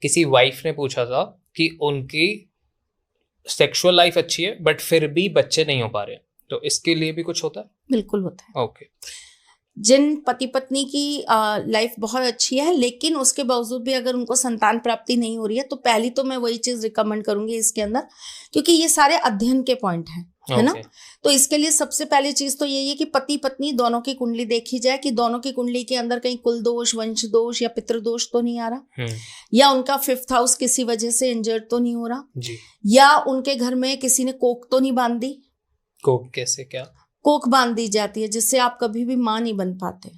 किसी वाइफ ने पूछा था कि उनकी सेक्सुअल लाइफ अच्छी है बट फिर भी बच्चे नहीं हो पा रहे, तो इसके लिए भी कुछ होता है? बिल्कुल होता है। ओके। जिन पति पत्नी की लाइफ बहुत अच्छी है लेकिन उसके बावजूद भी अगर उनको संतान प्राप्ति नहीं हो रही है, तो पहली तो मैं वही चीज रिकमेंड करूंगी इसके अंदर, क्योंकि ये सारे अध्ययन के पॉइंट हैं, है ना। तो इसके लिए सबसे पहली चीज तो यही है कि पति पत्नी दोनों की कुंडली देखी जाए कि दोनों की कुंडली के अंदर कहीं कुल दोष, वंश दोष या पितृदोष तो नहीं आ रहा, या उनका 5th हाउस किसी वजह से इंजर्ड तो नहीं हो रहा जी, या उनके घर में किसी ने कोक तो नहीं बांध दी। कोक कैसे? क्या कोक बांध दी जाती है जिससे आप कभी भी मां नहीं बन पाते।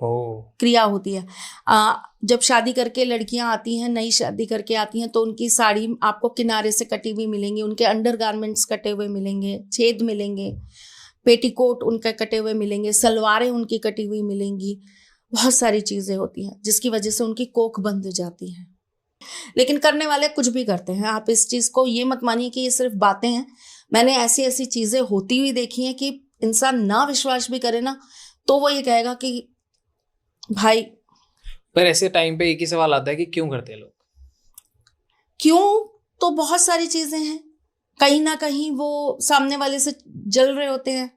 क्रिया होती है। जब शादी करके लड़कियां आती हैं, नई शादी करके आती हैं, तो उनकी साड़ी आपको किनारे से कटी हुई मिलेंगी, उनके अंडरगारमेंट्स कटे हुए मिलेंगे, छेद मिलेंगे, पेटीकोट उनके कटे हुए मिलेंगे, सलवारें उनकी कटी हुई मिलेंगी, बहुत सारी चीजें होती हैं जिसकी वजह से उनकी कोख बंध जाती है। लेकिन करने वाले कुछ भी करते हैं, आप इस चीज को ये मत मानिए कि ये सिर्फ बातें हैं। मैंने ऐसी ऐसी चीजें होती हुई देखी हैं कि इंसान ना विश्वास भी करे ना तो वो ये कहेगा कि भाई। पर ऐसे टाइम पे एक ही सवाल आता है कि क्यों करते हैं लोग? क्यों तो बहुत सारी चीजें हैं। कहीं ना कहीं वो सामने वाले से जल रहे होते हैं,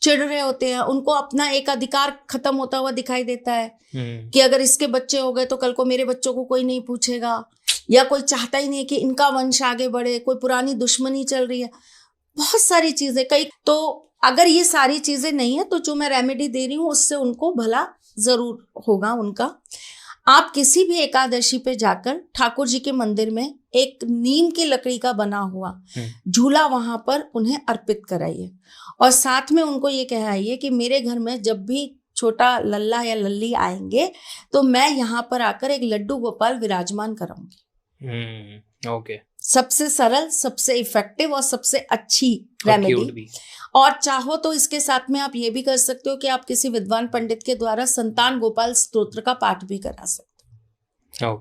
चिढ़ रहे होते हैं, उनको अपना एक अधिकार खत्म होता हुआ दिखाई देता है कि अगर इसके बच्चे हो गए तो कल को मेरे बच्चों को कोई नहीं पूछेगा, या कोई चाहता ही नहीं कि इनका वंश आगे बढ़े, कोई पुरानी दुश्मनी चल रही है, बहुत सारी चीजें। कई तो अगर ये सारी चीजें नहीं है तो जो मैं रेमेडी दे रही हूँ उससे उनको भला जरूर होगा उनका। आप किसी भी एकादशी पे जाकर ठाकुर जी के मंदिर में एक नीम की लकड़ी का बना हुआ झूला वहां पर उन्हें अर्पित कराइए, और साथ में उनको ये कहवाइए कि मेरे घर में जब भी छोटा लल्ला या लल्ली आएंगे तो मैं यहाँ पर आकर एक लड्डू गोपाल विराजमान कराऊंगी। ओके। सबसे सरल, सबसे इफेक्टिव और सबसे अच्छी रेमेडी। और चाहो तो इसके साथ में आप ये भी कर सकते हो कि आप किसी विद्वान पंडित के द्वारा संतान गोपाल स्तोत्र का पाठ भी करा सकते हो।